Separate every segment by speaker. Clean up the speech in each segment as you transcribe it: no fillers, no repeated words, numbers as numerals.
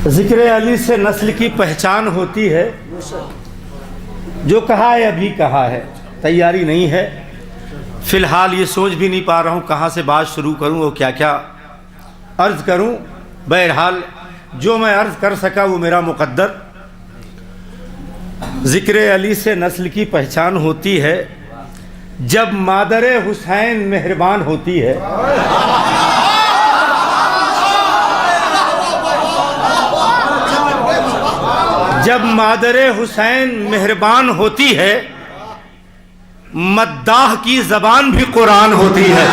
Speaker 1: जिक्र अली से नस्ल की पहचान होती है। जो कहा है अभी कहा है, तैयारी नहीं है। फ़िलहाल ये सोच भी नहीं पा रहा हूँ कहाँ से बात शुरू करूँ और क्या क्या अर्ज़ करूँ। बहरहाल जो मैं अर्ज़ कर सका वो मेरा मुक़द्दर। ज़िक्र अली से नस्ल की पहचान होती है जब मादर हुसैन मेहरबान होती है। जब मादर हुसैन मेहरबान होती है, मद्दाह की ज़बान भी कुरान होती है।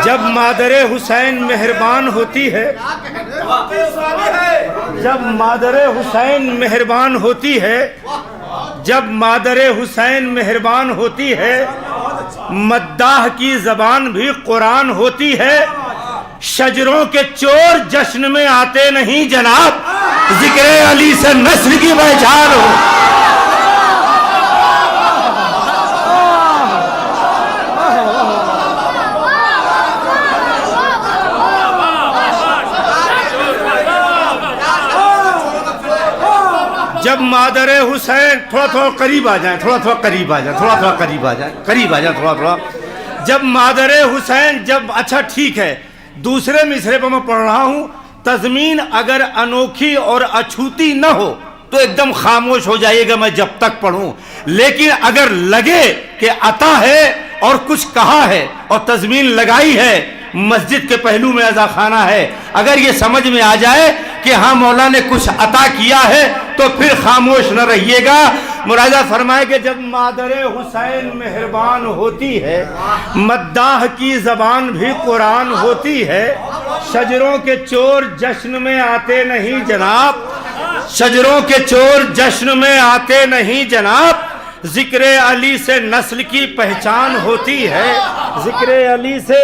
Speaker 1: जब मादर हुसैन मेहरबान होती है, जब मादर हुसैन मेहरबान होती है, जब मादर हुसैन मेहरबान होती है, मद्दाह की ज़बान भी कुरान होती है। शजरों के चोर जश्न में आते नहीं जनाब, ज़िक्र अली से नस्ल की पहचान हो। जब मादर हुसैन थोड़ा करीब आ जाए, थोड़ा करीब आ जाए, थोड़ा करीब आ जाए, करीब आ जाए, थोड़ा। जब मादर हुसैन, जब अच्छा ठीक है, दूसरे मिसरे पर मैं पढ़ रहा हूँ। तज़मीन अगर अनोखी और अछूती न हो तो एकदम खामोश हो जाइएगा मैं जब तक पढ़ूं। लेकिन अगर लगे कि अता है और कुछ कहा है और तज़मीन लगाई है, मस्जिद के पहलू में अज़ा खाना है, अगर ये समझ में आ जाए कि हाँ मौला ने कुछ अता किया है तो फिर खामोश न रहिएगा। मुरादा फरमाए कि जब मादर हुसैन मेहरबान होती है, मद्दाह की ज़बान भी कुरान होती है। शजरों के चोर जश्न में आते नहीं जनाब, शजरों के चोर जश्न में आते नहीं जनाब। ज़िक्र अली से नस्ल की पहचान होती है। ज़िक्र अली से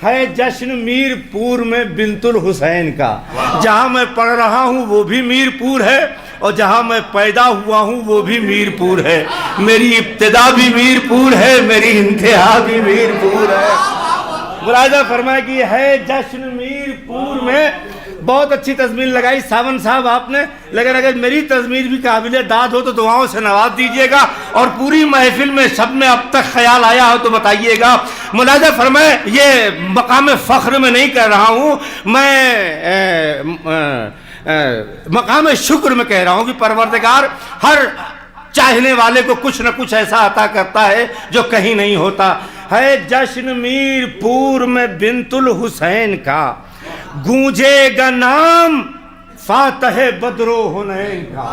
Speaker 1: है जश्न मीरपुर में बिंतुल हुसैन का। जहाँ मैं पढ़ रहा हूँ वो भी मीरपुर है और जहाँ मैं पैदा हुआ हूँ वो भी मीरपुर है। मेरी इब्तिदा भी मीरपुर है, मेरी इंतहा भी मीरपुर है। मुरादा फरमाया कि है जश्न मीरपुर में। बहुत अच्छी तज़मीर लगाई सावन साहब आपने, लेकिन अगर मेरी तज़मीर भी काबिल दाद हो तो दुआओं से नवाज दीजिएगा। और पूरी महफिल में सब में अब तक ख्याल आया हो तो बताइएगा। मुलाज़ा फरमाए, ये मकाम फ़ख्र में नहीं कह रहा हूँ मैं, मकाम शुक्र में कह रहा हूँ कि परवरदिगार हर चाहने वाले को कुछ न कुछ ऐसा अता करता है जो कहीं नहीं होता। है जश्न मीरपुर में बिंतुल हुसैन का, गूंजेगा नाम फातह बदरो हुनैन का।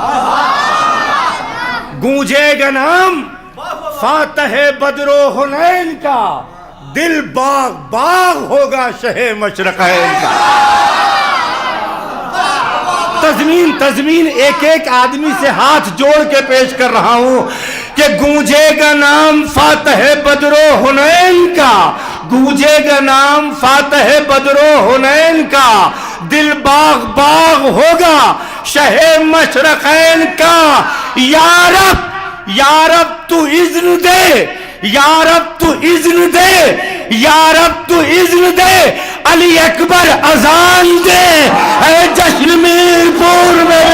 Speaker 1: गूंजेगा नाम फातह बदरो हुनैन का, दिल बाग बाग होगा शहे मशरक़ैन का। तज़मीन एक एक आदमी से हाथ जोड़ के पेश कर रहा हूं कि गूंजेगा नाम फातह बदरो हुनैन का, गूंजेगा नाम फातह बदरो हुनैन का, दिल बाग बाग होगा शहे मशरक़ैन का। या रब तू इज़्न दे, या रब तू इज़्न दे, या रब तू इज़्न दे, अली अकबर अजान दे। है जश्न मीरपुर में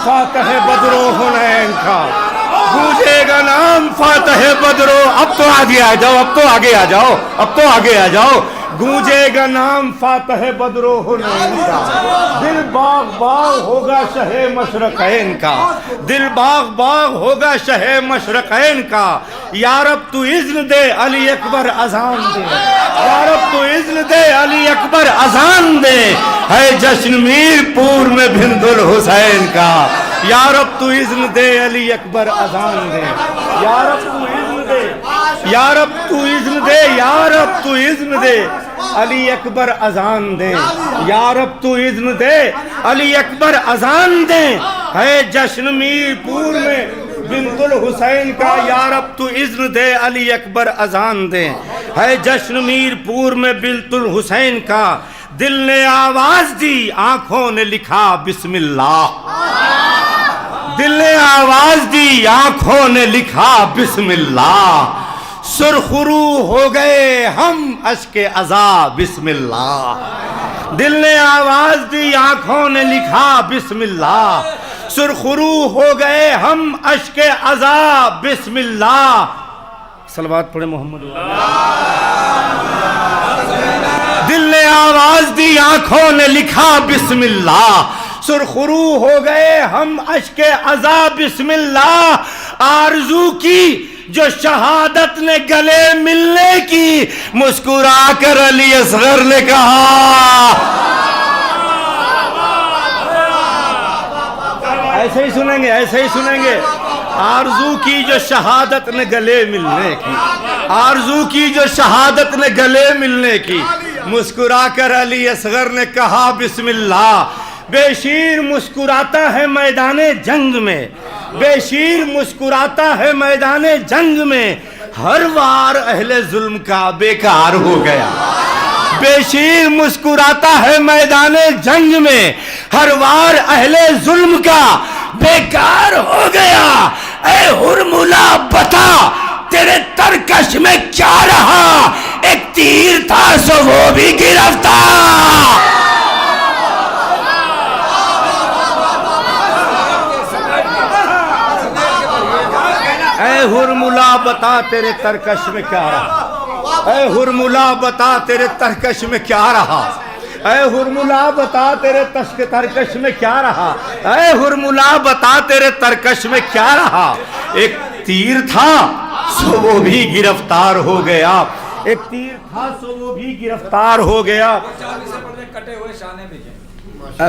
Speaker 1: फातह बदरो हुनैन का, गूंजेगा नाम फातह बदरो। अब तो आगे आ जाओ, अब तो आगे आ जाओ, अब तो आगे आ जाओ। गूंजेगा नाम फातह बदरो हुनैन का, दिल बाग बाग होगा शहे मशरक़ैन का, दिल बाग बाग होगा शहे मशरक़ैन का। या रब तू इज़्न दे अली अकबर अजान दे, या रब तू इज़्न दे अली अकबर अजान दे। है जश्न मीरपुर में बिंतुल हुसैन का, या रब तू इज़्न दे अली अकबर अजान दे, या रब तू इज़्न दे, या रब तू इज़्न दे, या रब तू इज़्न दे अली अकबर अजान दे, या रब तू इज़्न दे अली अकबर अजान दे। है जश्न मीरपुर में बिंतुल हुसैन का, या रब तू इज़्न दे अली अकबर अजान दे। है जश्न मीरपुर में बिंतुल हुसैन का, दिल ने आवाज दी आंखों ने लिखा बिस्मिल्लाह, दिल ने आवाज दी आंखों ने लिखा बिस्मिल्लाह। सुरखरू हो गए हम अश्के अज़ा बिस्मिल्लाह, दिल ने आवाज दी आंखों ने लिखा बिस्मिल्लाह। सुरखरू हो गए हम अश्के अज़ा बिस्मिल्लाह। सलवात पढ़े मोहम्मद। दिल ने आवाज दी आंखों ने लिखा बिस्मिल्लाह। सुरखरू हो गए हम अश्के अज़ा बिस्मिल्लाह। आरज़ू की जो शहादत ने गले मिलने की, मुस्कुरा कर अली असगर ने कहा। ऐसे ही सुनेंगे, ऐसे ही सुनेंगे। आरज़ू की जो शहादत ने गले मिलने की, आरज़ू की जो शहादत ने गले मिलने की, मुस्कुरा कर अली असगर ने कहा बिस्मिल्लाह। बेशीर मुस्कुराता है मैदाने जंग में, बेशीर मुस्कुराता है मैदाने जंग में, हर वार अहले जुल्म का बेकार हो गया। बेशीर मुस्कुराता है मैदाने जंग में, हर वार अहले जुल्म का बेकार हो गया। ऐ हुरमुला बता तेरे तरकश में क्या रहा, एक तीर था सो वो भी गिरफ्तार। ऐ हुरमुला बता तेरे तरकश में क्या रहा, ऐ हुरमुला बता तेरे तरकश में क्या रहा, ऐ हुरमुला बता तेरे तरकश में क्या रहा, ऐ हुरमुला बता तेरे तरकश में क्या रहा। एक तीर था सो वो भी गिरफ्तार हो गया, एक तीर था सो वो भी गिरफ्तार हो गया।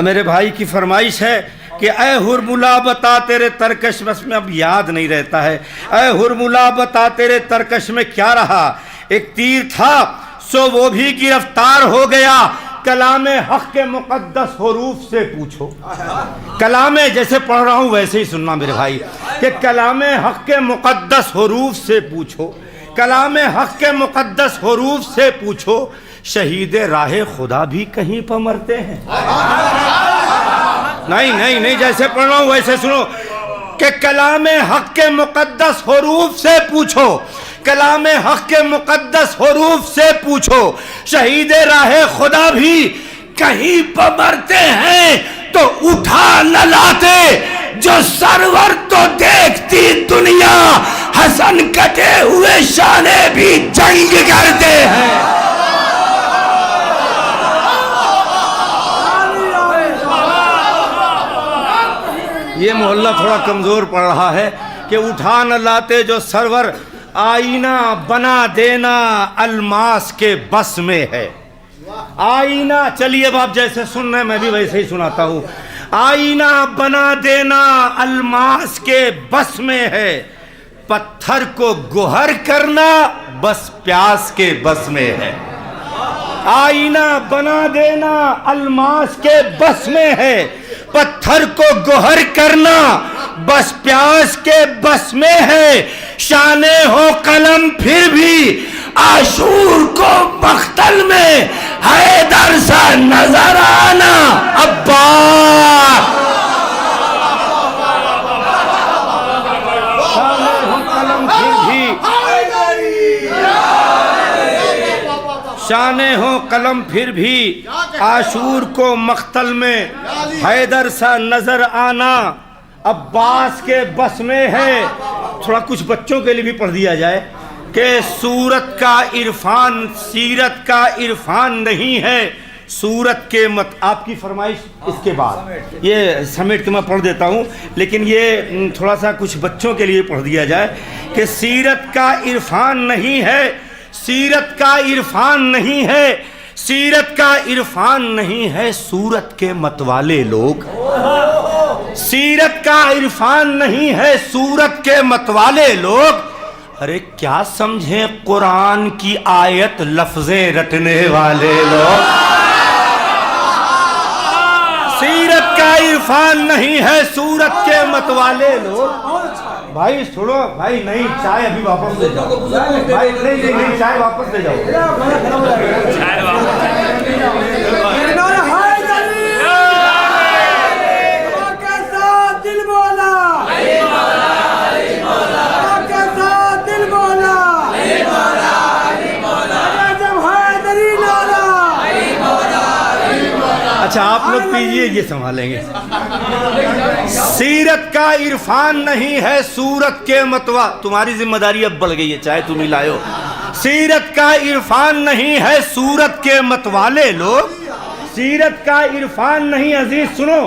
Speaker 1: मेरे भाई की फरमाइश है कि ऐ हुरमुला बता तेरे तरकश में, अब याद नहीं रहता है। ऐ हुरमुला बता तेरे तरकश में क्या रहा, एक तीर था सो वो भी गिरफ्तार हो गया। कलामे हक के मुकद्दस हुरूफ से पूछो, कलामे जैसे पढ़ रहा हूँ वैसे ही सुनना मेरे भाई, कि कलामे हक के मुकद्दस हुरूफ से पूछो, कलामे हक के मुकद्दस हुरूफ से पूछो, शहीद राह खुदा भी कहीं पर मरते हैं। नहीं नहीं नहीं, जैसे पढ़ रहा हूँ वैसे सुनो, कि कलामे हक के मुकद्दस हुरूफ से पूछो, कलामे हक के मुकद्दस हुरूफ से पूछो, शहीद राह खुदा भी कहीं पर मरते हैं तो उठा न लाते जो सरवर तो देखती दुनिया, हसन कटे हुए शाने भी जंग करते हैं। ये मोहल्ला थोड़ा कमजोर पड़ रहा है कि उठा न लाते जो सरवर, आईना बना देना अलमास के बस में है। आईना, चलिए अब आप जैसे सुन रहे मैं भी वैसे ही सुनाता हूँ। आईना बना देना अलमास के बस में है, पत्थर को गोहर करना बस प्यास के बस में है। आईना बना देना अलमास के बस में है, पत्थर को गोहर करना बस प्यास के बस में है। शाने हो कलम फिर भी आशूर को मख्तल में, हैदर सा नजर आना अब्बास। शाने हो कलम फिर भी, शाने हो कलम फिर भी आशूर को मख्तल में, हैदर सा नजर आना अब्बास के बस में है। थोड़ा कुछ बच्चों के लिए भी पढ़ दिया जाए कि सूरत का इरफान सीरत का इरफान नहीं है, सूरत के मत। आपकी फरमाइश इसके बाद ये समेट के मैं पढ़ देता हूँ, लेकिन ये थोड़ा सा कुछ बच्चों के लिए पढ़ दिया जाए कि सीरत का इरफान नहीं है, सीरत का इरफान नहीं है, सीरत का इरफान नहीं है सूरत के मतवाले लोग। सीरत का इरफान नहीं है सूरत के मतवाले लोग। अरे क्या समझे कुरान की आयत लफ्जें रटने वाले लोग। सीरत का इरफान नहीं है सूरत के मतवाले लोग। भाई सुनो भाई, नहीं चाय अभी वापस ले जाओ भाई, नहीं चाय वापस ले जाओ। अच्छा आप लोग पीजिए, ये संभालेंगे। सीरत का इरफान नहीं है सूरत के मतवा, तुम्हारी जिम्मेदारी अब बढ़ गई है, चाहे तुम ही लायो। सीरत का इरफान नहीं है सूरत के मतवाले लोग। सीरत का इरफान नहीं, अजीज सुनो,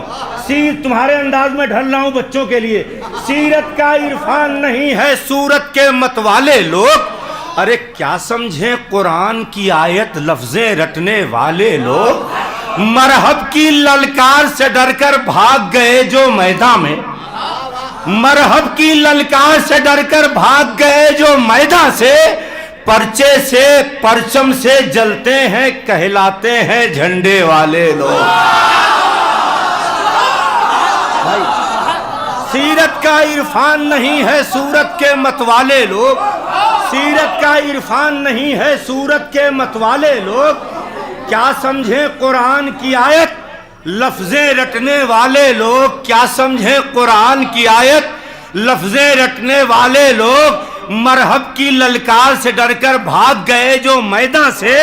Speaker 1: तुम्हारे अंदाज में ढल रहा हूं बच्चों के लिए। सीरत का इरफान नहीं है सूरत के मतवाले लोग। अरे क्या समझे कुरान की आयत लफ्जें रटने वाले लोग। मरहब की ललकार से डरकर भाग गए जो मैदान में, मरहब की ललकार से डरकर भाग गए जो मैदान से, पर्चे से परचम से जलते हैं कहलाते हैं झंडे वाले लोग। भाई सीरत का इरफान नहीं है सूरत के मतवाले लोग। सीरत का इरफान नहीं है सूरत के मतवाले लोग। क्या समझे कुरान की आयत लफ्जें रटने वाले लोग। क्या समझे कुरान की आयत लफ्जें रटने वाले लोग। मरहब की ललकार से डरकर भाग गए जो मैदान से,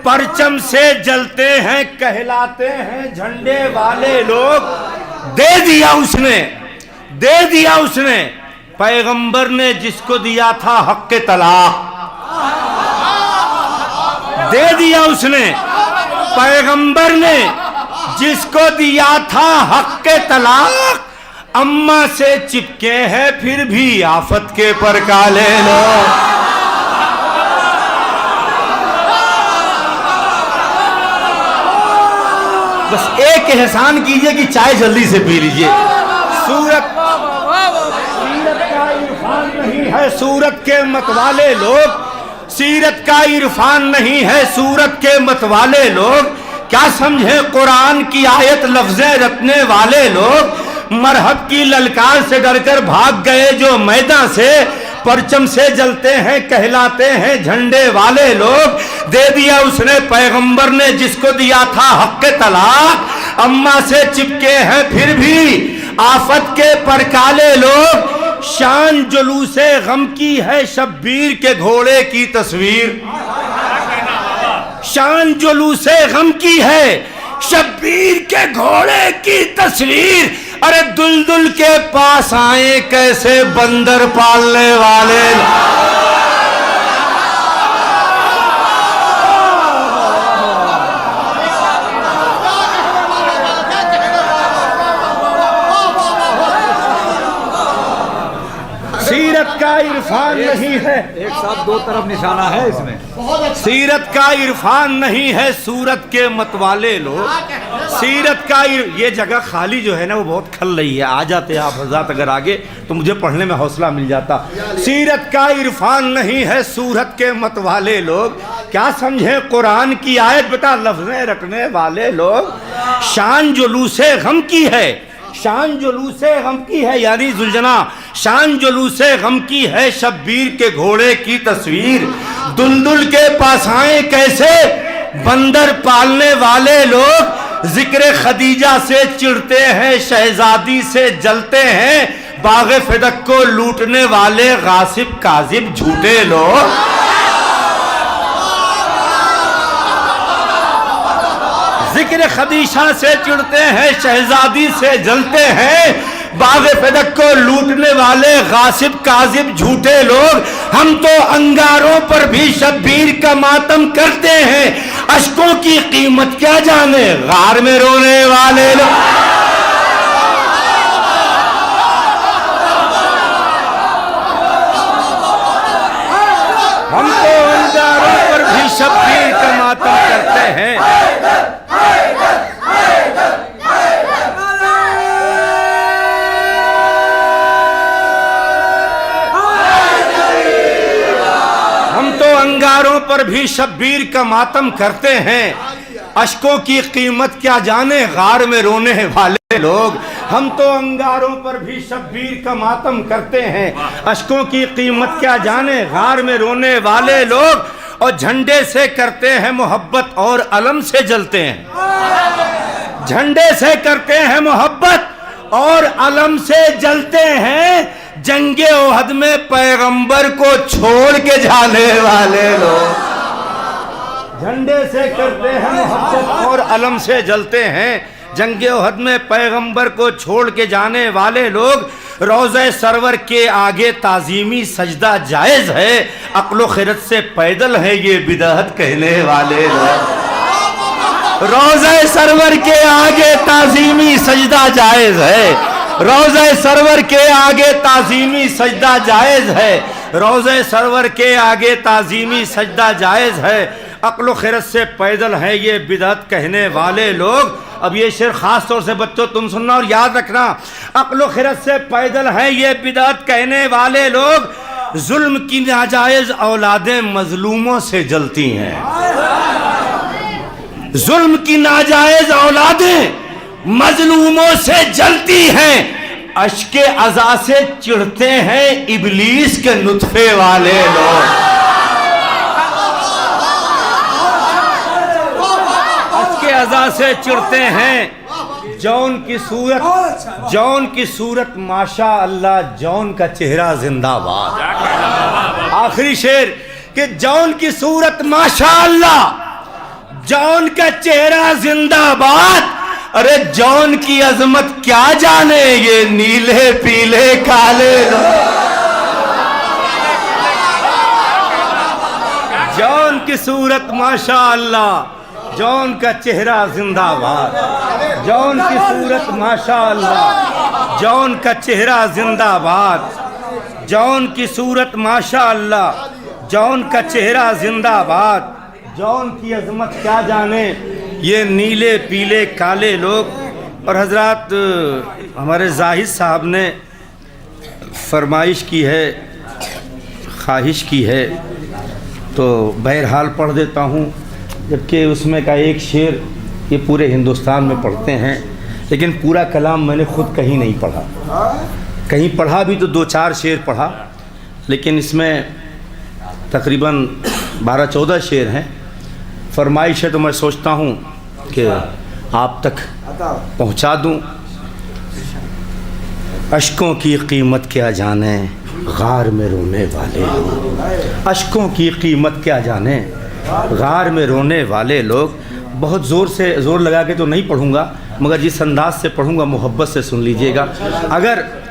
Speaker 1: परचम से जलते हैं कहलाते हैं झंडे वाले लोग। दे दिया उसने, दे दिया उसने पैगंबर ने जिसको दिया था हक के तलाक। दे दिया उसने पैगंबर ने जिसको दिया था हक के तलाक। अम्मा से चिपके हैं फिर भी आफत के पर काले लोग। बस एक एहसान कीजिए कि चाय जल्दी से पी लीजिए। सूरत का इरफान नहीं है सूरत के मतवाले लोग। सीरत का इरफान नहीं है सूरत के मतवाले लोग। क्या समझे कुरान की आयत लफ्जें रटने वाले लोग। मरहब की ललकार से डरकर भाग गए जो मैदान से, परचम से जलते हैं कहलाते हैं झंडे वाले लोग। दे दिया उसने पैगंबर ने जिसको दिया था हक के तलाक। अम्मा से चिपके हैं फिर भी आफत के परकाले लोग। शान जुलूसे गम की है शब्बीर के घोड़े की तस्वीर। शान जुलूसे गम की है शब्बीर के घोड़े की तस्वीर। अरे दुलदुल के पास आए कैसे बंदर पालने वाले। सीरत का इरफान नहीं है,
Speaker 2: एक साथ दो तरफ निशाना है इसमें।
Speaker 1: सीरत का इरफान नहीं है सूरत के मतवाले लोग। सीरत का ये जगह खाली जो है ना वो बहुत खल रही है, आ जाते आप हज़रात अगर आगे तो मुझे पढ़ने में हौसला मिल जाता। सीरत का इरफान नहीं है सूरत के मतवाले लोग। क्या समझे कुरान की आयत बता लफ्ज़ें रटने वाले लोग। शान जुलूसे गम की है, शान जुलूसे गम की है यानी जुलजना, शान जुलूसे गम की है शब्बीर के घोड़े की तस्वीर। दुलदुल के पास आए कैसे बंदर पालने वाले लोग। जिक्र खदीजा से चिढ़ते हैं शहजादी से जलते हैं। बाग़े फ़िदक को लूटने वाले गासिब काजिब झूठे लोग। जिक्र खदीजा से चिढ़ते हैं शहजादी से जलते हैं। बाग़े फ़िदक को लूटने वाले गासिब काजिब झूठे लोग। हम तो अंगारों पर भी शब्बीर का मातम करते हैं। अश्कों की कीमत क्या जाने गार में रोने वाले लोग। हम तो अंगारों पर भी शब्बीर का मातम करते हैं। अंगारों पर भी शब्बीर का मातम करते हैं, अश्कों की कीमत क्या जाने गार में रोने वाले लोग। हम तो अंगारों पर भी शब्बीर का मातम करते हैं, अश्कों की कीमत क्या जाने गार में रोने वाले लोग। और झंडे से करते हैं मोहब्बत और अलम से जलते हैं, झंडे से करते हैं मोहब्बत और अलम से जलते हैं। जंगे ओहद में पैगंबर को छोड़ के जाने वाले लोग, झंडे से करते हैं मोहब्बत और अलम से जलते हैं। जंगे ओहद में पैगंबर को छोड़ के जाने वाले लोग। रोज़े सरवर के आगे ताजीमी सजदा जायज़ है, अक्ल खिरत से पैदल है ये बिदअत कहने वाले लोग। रोज़े सरवर के आगे ताजीमी सजदा जायज़ है, रोज़े सरवर के आगे ताजीमी सजदा जायज़ है, रोज़े सरवर के आगे ताजीमी सजदा जायज़ है, अक्ल खिरत से पैदल है ये बिदअत कहने वाले लोग। अब ये शेर खास तौर से बच्चों तुम सुनना और याद रखना, अक्ल खिरत से पैदल है ये बिदअत कहने वाले लोग। जुल्म की नाजायज औलादें मजलूमों से जलती हैं, जुल्म की नाजायज औलादें मजलूमों से जलती हैं। अश्के अज़ा से चिढ़ते हैं इब्लीस के नुत्फे वाले लोग, अज़ा से चिढ़ते हैं। जौन की सूरत माशा अल्लाह, जौन का चेहरा जिंदाबाद। आखिरी शेर कि जौन की सूरत माशा अल्लाह, जौन का चेहरा जिंदाबाद। अरे जौन की अजमत क्या जाने ये नीले पीले काले लोग। जौन की सूरत माशा अल्लाह, जौन का चेहरा जिंदाबाद। जौन की सूरत माशा अल्लाह, जौन का चेहरा जिंदाबाद। जौन की सूरत माशा अल्लाह, जौन का चेहरा जिंदाबाद। जौन की अजमत क्या जाने ये नीले पीले काले लोग। और हजरात हमारे जाहिद साहब ने फरमाइश की है, ख्वाहिश की है, तो बहरहाल पढ़ देता हूँ। जबकि उसमें का एक शेर ये पूरे हिंदुस्तान में पढ़ते हैं, लेकिन पूरा कलाम मैंने ख़ुद कहीं नहीं पढ़ा। कहीं पढ़ा भी तो 2-4 शेर पढ़ा, लेकिन इसमें तकरीबन 12-14 शेर हैं। फरमाइश है तो मैं सोचता हूँ कि आप तक पहुँचा दूँ। अश्कों की कीमत क्या जाने गार में रोने वाले लोग, अश्कों की कीमत क्या जाने गार में रोने वाले लोग। बहुत ज़ोर लगा के तो नहीं पढ़ूँगा, मगर जिस अंदाज से पढ़ूँगा मोहब्बत से सुन लीजिएगा।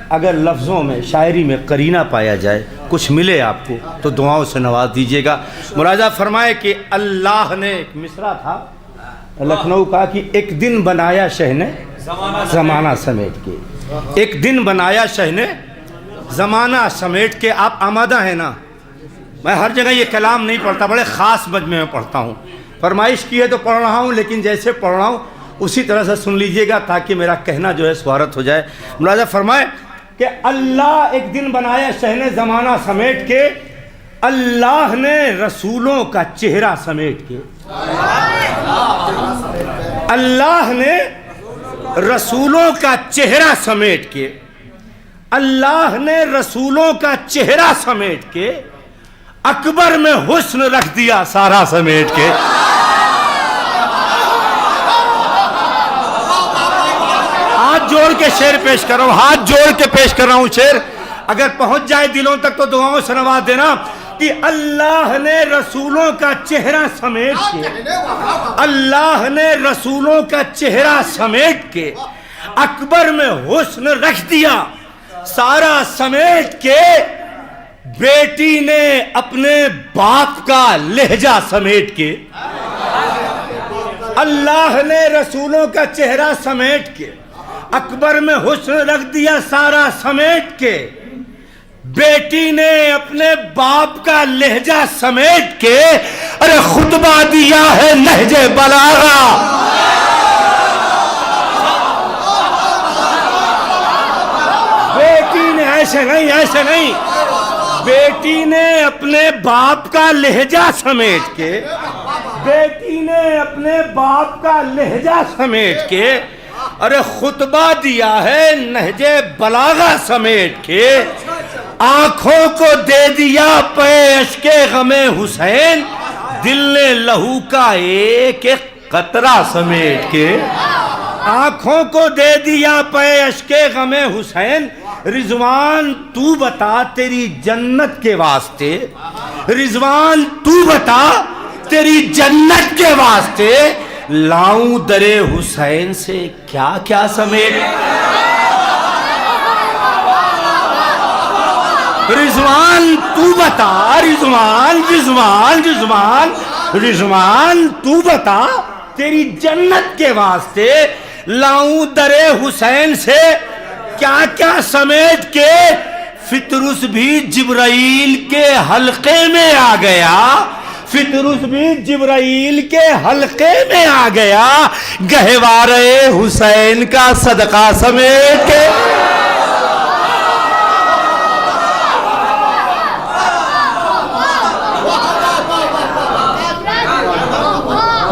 Speaker 1: अगर लफ्ज़ों में शायरी में करीना पाया जाए, कुछ मिले आपको, तो दुआओं से नवाज दीजिएगा। मुरादा फरमाए कि अल्लाह ने, एक मिसरा था लखनऊ का, कि एक दिन बनाया शह ने ज़माना समेट के, एक दिन बनाया शह ने ज़माना समेट के। आप आमादा है ना, मैं हर जगह ये कलाम नहीं पढ़ता, बड़े ख़ास मजमे में पढ़ता हूँ। फरमाइश की है तो पढ़ रहा हूँ, लेकिन जैसे पढ़ रहा हूँ उसी तरह से सुन लीजिएगा, ताकि मेरा कहना जो है स्वारत हो जाए। मुलाज़ा फरमाए कि अल्लाह एक दिन बनाया शहने ज़माना समेट के, अल्लाह ने रसूलों का चेहरा समेट के। अल्लाह ने रसूलों का चेहरा समेट के, अल्लाह ने रसूलों का चेहरा समेट के, अकबर में हुस्न रख दिया सारा समेट के। हाथ जोड़ के शेर पेश कर रहा हूं, हाथ जोड़ के पेश कर रहा हूं शेर। अगर पहुंच जाए दिलों तक तो दुआओं से नवाज देना कि अल्लाह ने रसूलों का चेहरा समेट के, अल्लाह ने रसूलों का चेहरा समेट के, अकबर में हुस्न रख दिया सारा समेट के। बेटी ने अपने बाप का लहजा समेट के, अल्लाह ने रसूलों का चेहरा समेट के, अकबर में हुस्न रख दिया सारा समेट के। बेटी ने अपने बाप का लहजा समेट के, अरे खुतबा दिया है लहजे बलागा। बेटी ने ऐसे नहीं बेटी ने अपने बाप का लहजा समेट के, बेटी ने अपने बाप का लहजा समेट के, अरे खुतबा दिया है नहजे बलागा समेट के, आंखों को दे दिया पेश के गमे हुसैन, दिल ने लहू का एक एक कतरा समेट के, आंखों को दे दिया पेश के गमे हुसैन, रिजवान तू बता तेरी जन्नत के वास्ते, रिजवान तू बता तेरी जन्नत के वास्ते, लाऊं दरे हुसैन से क्या क्या समेट। रिजवान तू बता, रिजवान रिजवान रिजवान रिजवान तू बता तेरी जन्नत के वास्ते, लाऊं दरे हुसैन से क्या क्या समेट के, फितरुस भी जिब्राइल के हल्के में आ गया, फितरुस भी जिब्राइल के हल्के में आ गया, गहवारे हुसैन का सदका समेट के।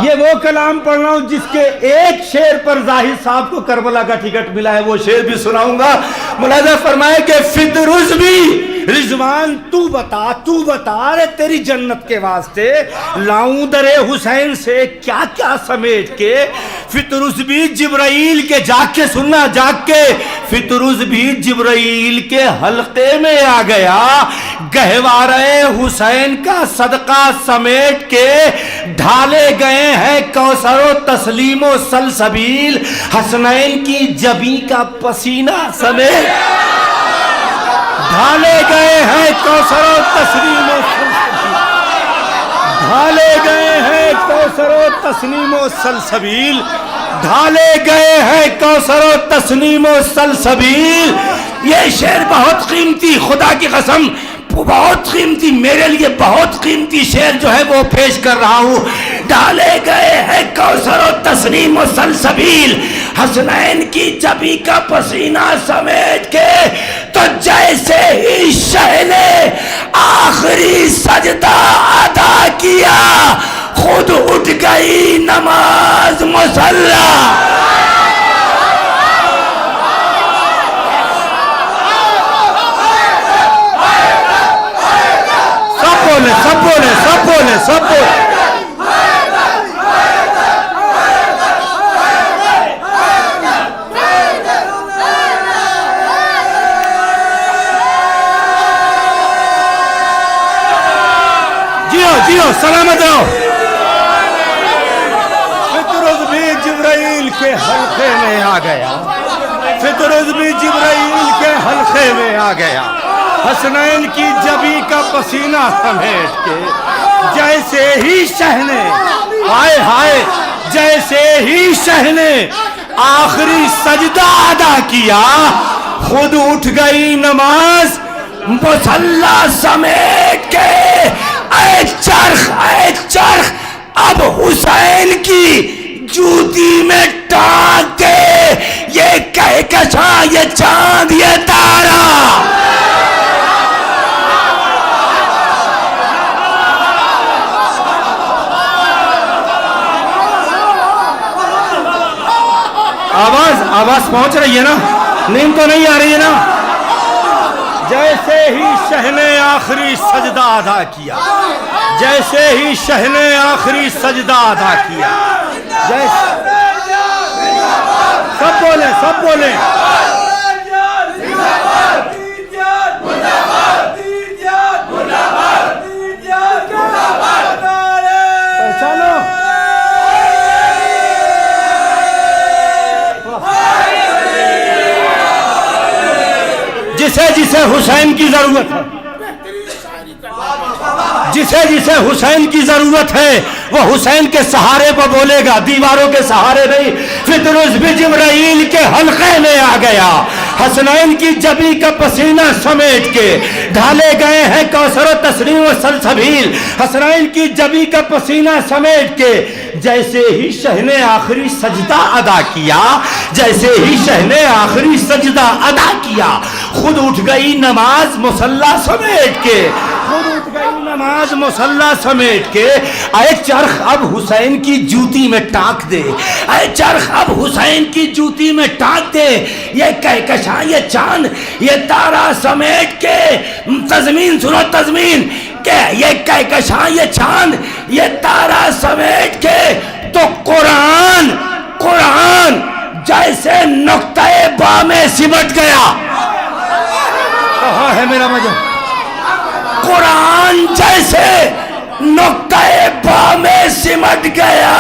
Speaker 1: ये वो कलाम पढ़ रहा हूं जिसके एक शेर पर जाहिद साहब को करबला का टिकट मिला है, वो शेर भी सुनाऊंगा। मुलाजा फरमाए कि फितरुस भी, रिजवान तू बता रे तेरी जन्नत के वास्ते, लाऊं दरे हुसैन से क्या क्या समेट के, फितरुस भी जिब्राइल के, जाग के सुनना जाग के, फितरुस भी जिब्राइल के हल्के में आ गया, गहवारे हुसैन का सदका समेट के, ढाले गए हैं कौसरो तस्लीमो सलसबील, हसनैन की जबी का पसीना समेट, ढाले गए हैं कौसरो तस्लीमो सलसबील, ढाले गए हैं कौसरो तस्लीमो सलसबील, ढाले गए हैं कौसरो तस्लीमो सलसबील। ये शेर बहुत कीमती, खुदा की कसम बहुत कीमती, मेरे लिए बहुत कीमती शेर जो है वो पेश कर रहा हूं। डाले गए हैं कौसरो तस्नीम सलसबील, हसनैन की जबी का पसीना समेट के, तो जैसे ही शह ने आखिरी सजदा अदा किया, खुद उठ गई नमाज मुसल्ला। सब बोले सब बोले सब बोले। जियो जियो सलामत रहो। फितरुस भी जिब्राइल के हल्के में आ गया, फितरुस भी जिब्राइल के हल्के में आ गया, हसनैन की जबी का पसीना समेट के, जैसे ही शहने हाय हाय, जैसे ही शहने आखिरी सजदा अदा किया, खुद उठ गई नमाज मुसल्ला समेट के। ऐ चरख अब हुसैन की जूती में टांग दे, ये कहकशा ये चांद ये तारा। आवाज पहुंच रही है ना, नींद तो नहीं आ रही है ना। जैसे ही शहने आखिरी सजदा अदा किया, जैसे ही शहने आखिरी सजदा अदा किया, जैसे सब बोले सब बोले। पहचानो जिसे जिसे हुसैन की जरूरत है, जिसे जिसे हुसैन की जरूरत है वो हुसैन के सहारे पर बोलेगा, दीवारों के सहारे नहीं। फितरुस भी जिब्राइल के हल्के में आ गया, हसनैन की जबी का पसीना समेट के, ढाले गए हैं कौसर तस्नीम व सलसबील, हसनैन की जबी का पसीना समेट के, जैसे ही शह ने आखिरी सजदा अदा किया, जैसे ही शह ने आखिरी सजदा अदा किया, खुद उठ गई नमाज मुसल्ला समेट के, खुद उठ गई नमाज मुसल्ला समेट के। अरे चरख अब हुसैन की जूती में टांक दे, अरे चरख अब हुसैन की जूती में टांक दे। ये कहकशां ये चांद ये तारा समेट के, तज़मीन सुनो तज़मीन के, ये कहकशां ये चांद ये तारा समेट के। तो कुरान कुरान जैसे नुक्ते बा में सिमट गया। कहाँ है मेरा मजा? कुरान जैसे नुक्ते बा में सिमट गया,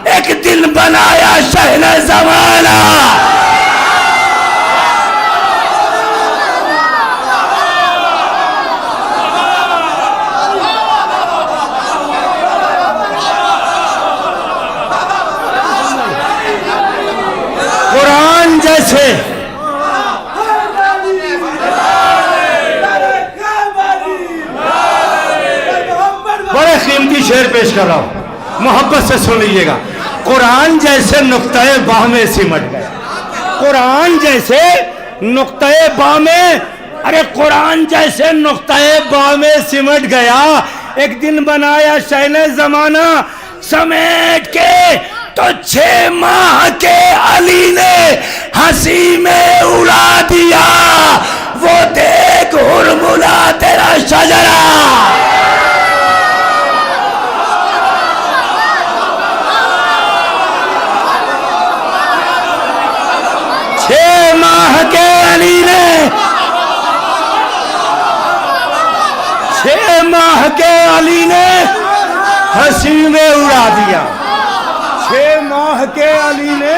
Speaker 1: एक दिन बनाया शहने ज़माना। कुरान जैसे बड़े कीमती शेर पेश कर रहा हूं, मोहब्बत से सुन लीजिएगा। कुरान जैसे नुक्ते बाह में सिमट गया, कुरान जैसे नुक्ते बाह में, अरे कुरान जैसे नुक्ते बाह में सिमट गया, एक दिन बनाया शहने ज़माना समेट के। तो 6 माह के अली ने हंसी में उड़ा दिया, वो देख हुरमुला तेरा शजरा। 6 माह के अली ने, 6 माह के अली ने हंसी में उड़ा दिया, 6 माह के अली ने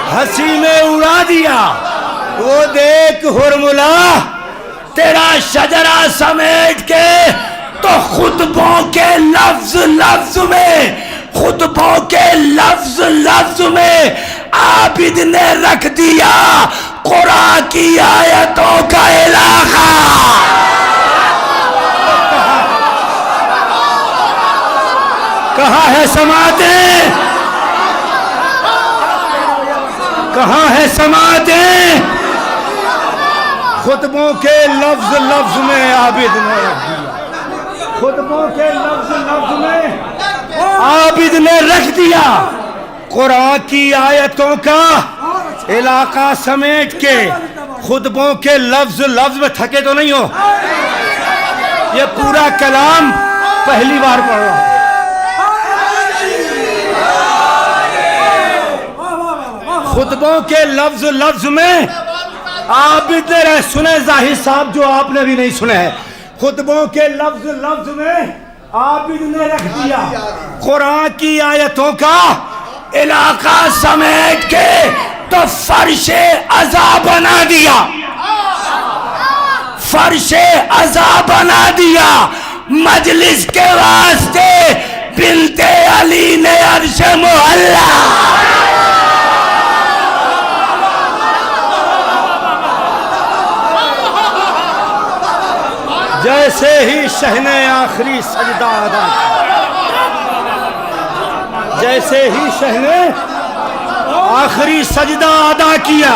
Speaker 1: हंसी में उड़ा दिया। वो देख हुरमुला तेरा शजरा समेट के। तो खुतबों के लफ्ज लफ्ज में, खुतबों के लफ्ज लफ्ज में आबिद ने रख दिया कुरान की आयतों का इलाका। कहाँ है समातें, कहाँ है समातें? खुतबों के लफ्ज लफ्ज में आबिद ने रख दिया, खुतबों के लफ्ज लफ्ज में आबिद ने रख दिया कुरान की आयतों का इलाका समेट के। खुतबों के लफ्ज लफ्ज में थके तो नहीं हो? ये पूरा कलाम पहली बार पढ़ रहा हूं। खुतबों के लफ्ज लफ्ज में आबिद ने, सुने जाहिद साहब जो आपने भी नहीं सुने हैं, खुतबों के लफ्ज लफ्ज में आबिद ने रख दिया कुरान की आयतों का इलाका समेट के। तो फर्शे अज़ा बना दिया, फर्शे अज़ा बना दिया मजलिस के वास्ते बिनते अली ने अर्श मुअल्ला। जैसे ही शहने आखिरी सजदा अदा, जैसे ही शहने आखिरी सजदा अदा किया,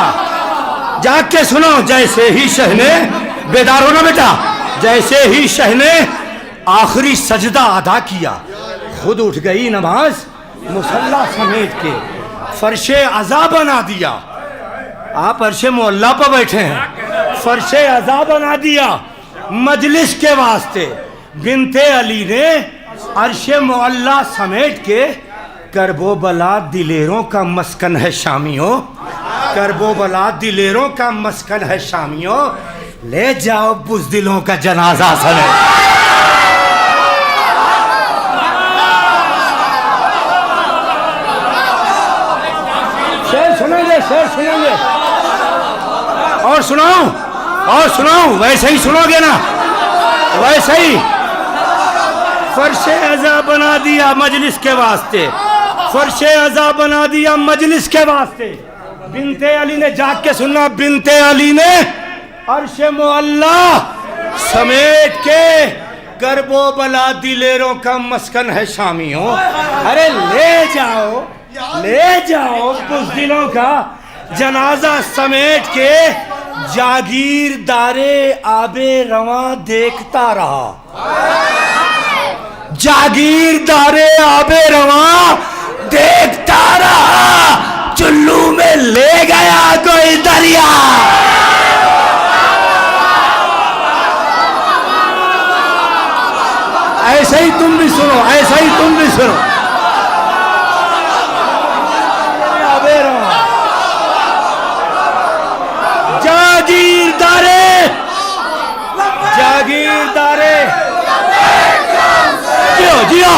Speaker 1: जाके सुनो, जैसे ही शहने, बेदार हो ना बेटा, जैसे ही शहने आखिरी सजदा अदा किया, खुद उठ गई नमाज मुसल्ला समेट के, फर्शे अज़ा बना दिया। आप अर्शे मुअल्ला पर बैठे हैं, फर्शे अज़ा बना दिया मजलिस के वास्ते। बिनते अली ने अर्शे मुअल्ला समेट के। करबो बला दिलेरों का मस्कन है शामियों, करबो बला दिलेरों का मस्कन है शामियों, ले जाओ बुज़दिलों का जनाजा समेट। शेर सुनेंगे, शेर सुनेंगे, और सुनाऊं, और सुनाऊं, वैसे ही सुनोगे ना, वैसे ही। फर्शे अज़ा बना दिया मजलिस के वास्ते, फर्शे अज़ा बना दिया मजलिस के वास्ते। बिनते अली ने, जाग के सुनना, बिनते अली ने अर्शे मुअल्ला समेट के। करबो बला दिलेरों का मस्कन है शामियों, अरे ले जाओ, ले जाओ बुज़दिलों का जनाजा समेट के। जागीरदारे आबे रवा देखता रहा, जागीरदारे आबे रवा देखता रहा, चुल्लू में ले गया कोई दरिया। ऐसे ही तुम भी सुनो, ऐसा ही तुम भी सुनो। आबे रवा जागीरदारे, जागीरदारे जियो जियो।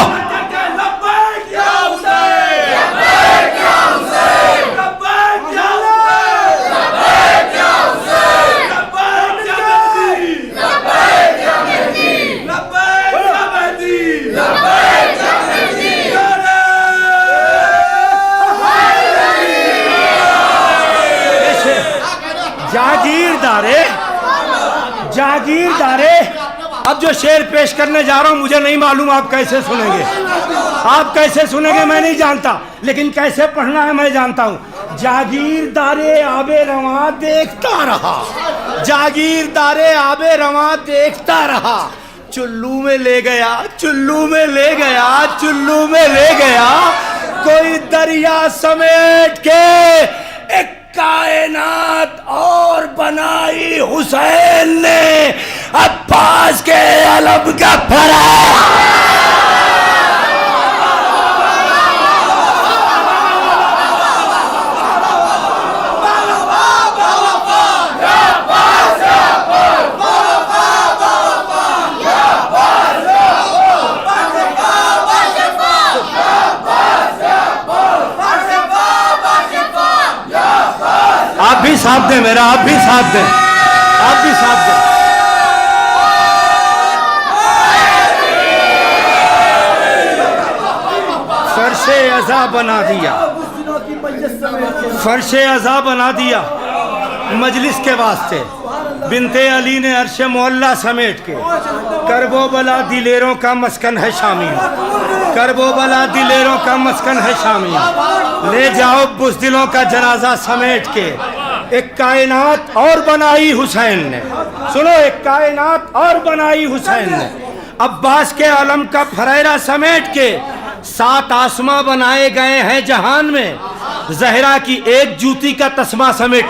Speaker 1: जागीरदारे, जागीरदारे। अब जो शेर पेश करने जा रहा हूं मुझे नहीं मालूम आप कैसे सुनेंगे, आप कैसे सुनेंगे मैं नहीं जानता, लेकिन कैसे पढ़ना है मैं जानता हूं। जागीरदारे आबे रवा देखता रहा, जागीरदारे आबे रवा देखता रहा, चुल्लू में ले गया, चुल्लू में ले गया, चुल्लू में ले गया कोई दरिया समेट के। एक कायनात और बनाई हुसैन ने अब्बास के अलम का फरा। आप भी साथ दें मेरा, आप भी साथ दें, आप भी साथ दें। फर्शे अज़ा बना दिया, फर्शे अज़ा बना दिया मजलिस के वास्ते। बिनते अली ने अर्शे मोहल्ला समेट के, करबो बला दिलेरों का मस्कन है शामी, करबो बला दिलेरों का मस्कन है शामी, ले जाओ बुज़दिलों का जनाजा समेट के। एक कायनात और बनाई हुसैन ने, सुनो, एक कायनात और बनाई हुसैन ने अब्बास के आलम का फरेरा समेट के। 7 आसमां बनाए गए हैं जहान में, जहरा की एक जूती का तस्मा समेट।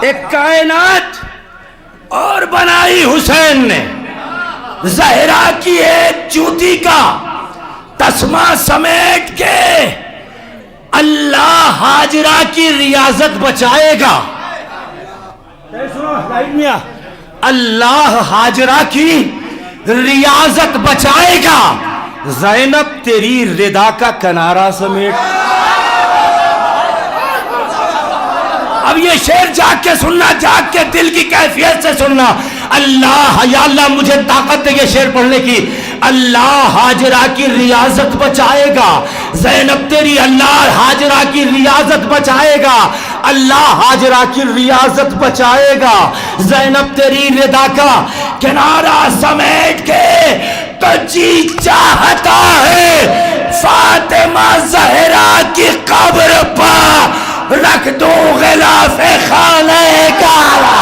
Speaker 1: एक कायनात और बनाई हुसैन ने, जहरा की एक जूती का तस्मा समेट के। अल्लाह हाजरा की रियाजत बचाएगा, अल्लाह हाजरा की रियाजत बचाएगा, ज़ैनब तेरी रिदा का किनारा समेट। अब ये शेर जाग के सुनना, जाग के दिल की कैफियत से सुनना। अल्लाह, या अल्लाह मुझे ताकत दे ये शेर पढ़ने की। अल्लाह हाजरा की रियाजत बचाएगा, ज़ैनब तेरी अल्लाह हाजरा की रियाजत बचाएगा, अल्लाह हाजरा की रियाजत बचाएगा, ज़ैनब तेरी रिदा का किनारा समेट के। तो जी चाहता है फातिमा ज़हरा की कब्र पर रख दो गिलाफ़े खाने काला।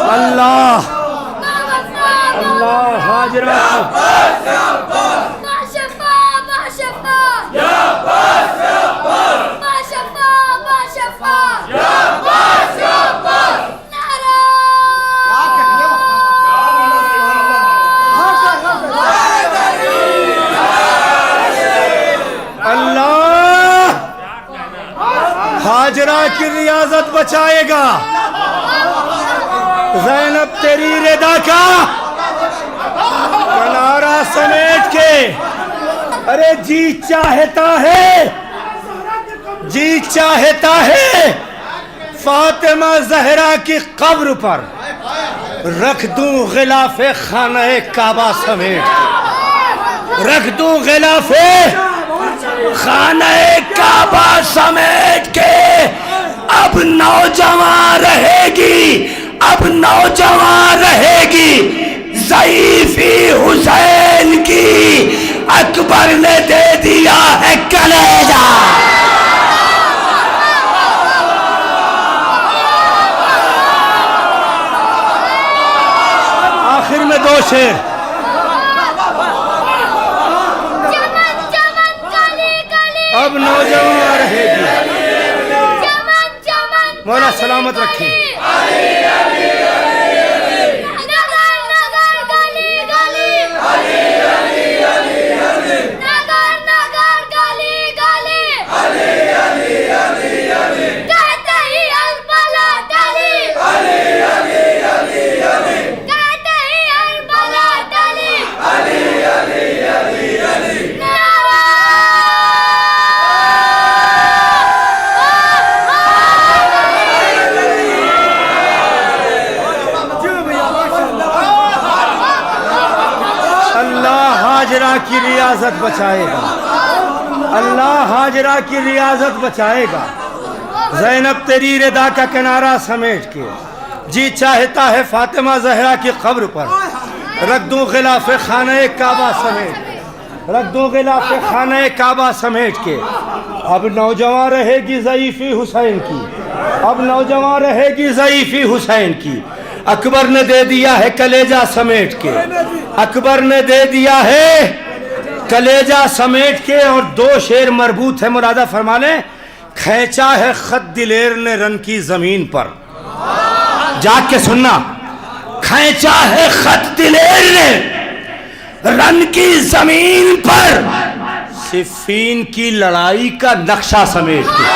Speaker 1: अल्लाह अल्लाह हाजरा हाजरा की रियाजत बचाएगा, ज़ैनब तेरी रिदा का किनारा समेट के। अरे जी चाहता है, जी चाहता है फातिमा ज़हरा की कब्र पर रख दूं गिलाफे खाने काबा समेट, रख दूं गिलाफे खाने काबा समेट के। अब नौजवान रहेगी, अब नौजवान रहेगी ज़ईफ़ी हुसैन की। अकबर ने दे दिया है कलेजा। आखिर में दो शेर। अब नौजवान रहेगी। मौला सलामत रखे। हाजरा की रियाजत बचाएगा, अल्लाह हाजरा की रियाजत बचाएगा। ज़ैनब तेरी रिदा का किनारा समेट के जी चाहता है फातिमा ज़हरा की कब्र पर रख दूं गिलाफ़े खाने काबा समेट, रख दूं गिलाफ़े खाने काबा समेट के। अब नौजवान रहेगी ज़ईफ़ी हुसैन की, अब नौजवान रहेगी ज़ईफ़ी हुसैन की। अकबर ने दे दिया है कलेजा समेट के, अकबर ने दे दिया है कलेजा समेट के। और दो शेर मरबूत है, मुरादा फरमा लें। खींचा है खत दिलेर ने रन की जमीन पर, जाग के सुनना। खींचा है खत दिलेर ने रन की जमीन पर, सिफ़ीन की लड़ाई का नक्शा समेट के।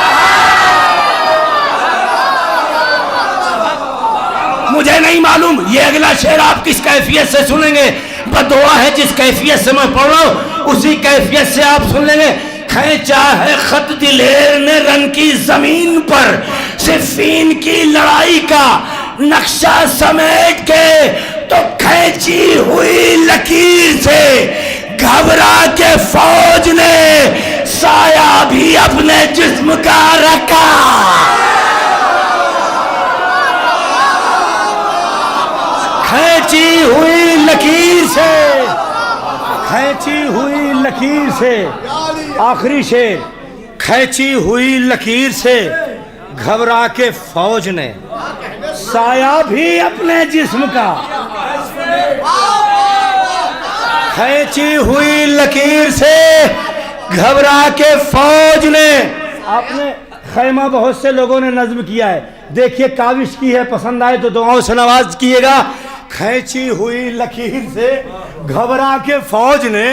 Speaker 1: मुझे नहीं मालूम ये अगला शेर आप किस कैफियत से सुनेंगे, बदुआ है जिस कैफियत से मैं पढ़ रहा हूं उसी कैफियत से आप सुन लेंगे। खींचा है खत दिलेर ने रन की जमीन पर, सिफ़ीन की लड़ाई का नक्शा समेट के। तो खींची हुई लकीर से घबरा के फौज ने साया भी अपने जिस्म का रखा। खींची हुई लकीर से, खींची हुई लकीर से। आखिरी शेर। खींची हुई लकीर से घबरा के फौज ने साया भी अपने जिस्म का। खींची हुई लकीर से घबरा के फौज ने। आपने खैमा बहुत से लोगों ने नज्म किया है, देखिए काविश की है, पसंद आए तो दुआओं से नवाज किएगा। खींची हुई लकीर से घबरा के फौज ने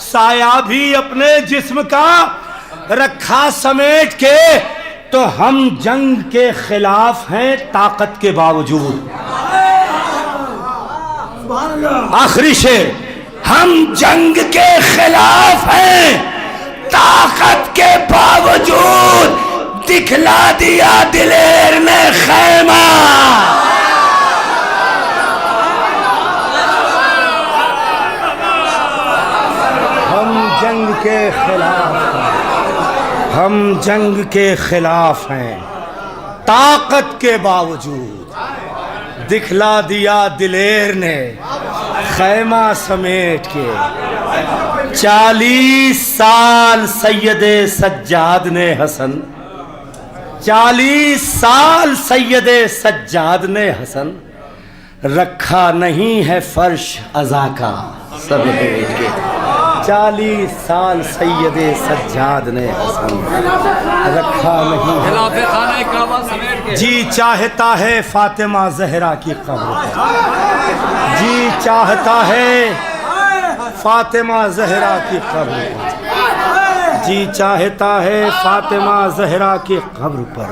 Speaker 1: साया भी अपने जिस्म का रखा समेट के। तो हम जंग के खिलाफ हैं ताकत के बावजूद। आखिरी शेर। हम जंग के खिलाफ हैं ताकत के बावजूद, दिखला दिया दिलेर ने खैमा। जंग के खिलाफ हैं, हम जंग के खिलाफ हैं ताकत के बावजूद, दिखला दिया दिलेर ने खैमा समेट के। 40 साल सैयदे सज्जाद ने हसन, 40 साल सैयदे सज्जाद ने हसन, रखा नहीं है फर्श अज़ा का समेट के। 40 साल सैयदे सज्जाद ने हसन, रखा नहीं है। जी चाहता है फातिमा ज़हरा की कब्र पर, जी चाहता है फातिमा ज़हरा की कब्र पर, जी चाहता है फातिमा ज़हरा की कब्र पर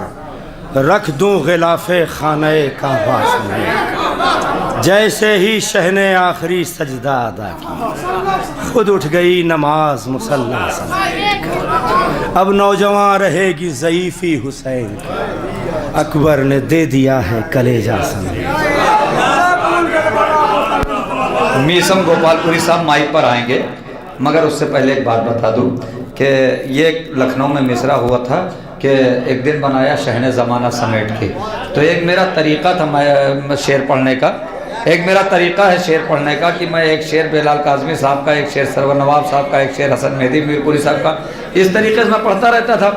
Speaker 1: रख दूं गिलाफ़े खाने काबा समेट। जैसे ही शहने आखिरी सजदा अदा की, खुद उठ गई नमाज मुसल्ला समेट कर। अब नौजवान रहेगी ज़ईफ़ी हुसैन की, अकबर ने दे दिया है कलेजा समेट।
Speaker 2: मीसम गोपालपुरी साहब माइक पर आएंगे, मगर उससे पहले एक बात बता दूं कि ये लखनऊ में मिसरा हुआ था कि एक दिन बनाया शहने ज़माना समेट के। तो एक मेरा तरीक़ा था मैं शेर पढ़ने का, एक मेरा तरीक़ा है शेर पढ़ने का कि मैं एक शेर बेलाल काज़मी साहब का, एक शेर सरवर नवाब साहब का, एक शेर हसन मेहदी मीरपुरी साहब का, इस तरीके से मैं पढ़ता रहता था।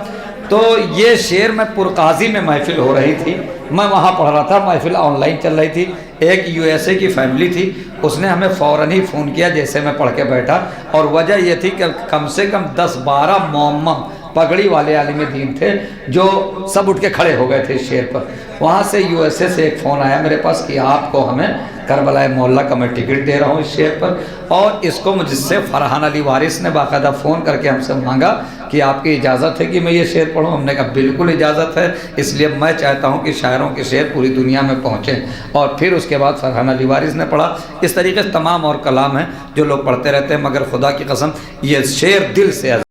Speaker 2: तो ये शेर में पुरकाजी में महफ़िल हो रही थी, मैं वहाँ पढ़ रहा था, महफ़िल ऑनलाइन चल रही थी। एक यूएसए की फैमिली थी, उसने हमें फ़ौरन ही फ़ोन किया जैसे मैं पढ़ के बैठा, और वजह यह थी कि कम से कम 10-12 मोमम पगड़ी वाले आलिम दीन थे जो सब उठ के खड़े हो गए थे इस शेर पर। वहाँ से यूएसए से एक फ़ोन आया मेरे पास कि आपको हमें करबलाए मोहल्ला का मैं टिकट दे रहा हूँ इस शेर पर, और इसको मुझसे फरहान अली वारिस ने बाकायदा फ़ोन करके हमसे मांगा कि आपकी इजाज़त है कि मैं ये शेर पढ़ूँ। हमने कहा बिल्कुल इजाज़त है, इसलिए मैं चाहता हूँ कि शायरों के शेर पूरी दुनिया में पहुँचें। और फिर उसके बाद फरहान अली वारिस ने पढ़ा। इस तरीके से तमाम और कलाम हैं जो लोग पढ़ते रहते हैं, मगर खुदा की कसम ये शेर दिल से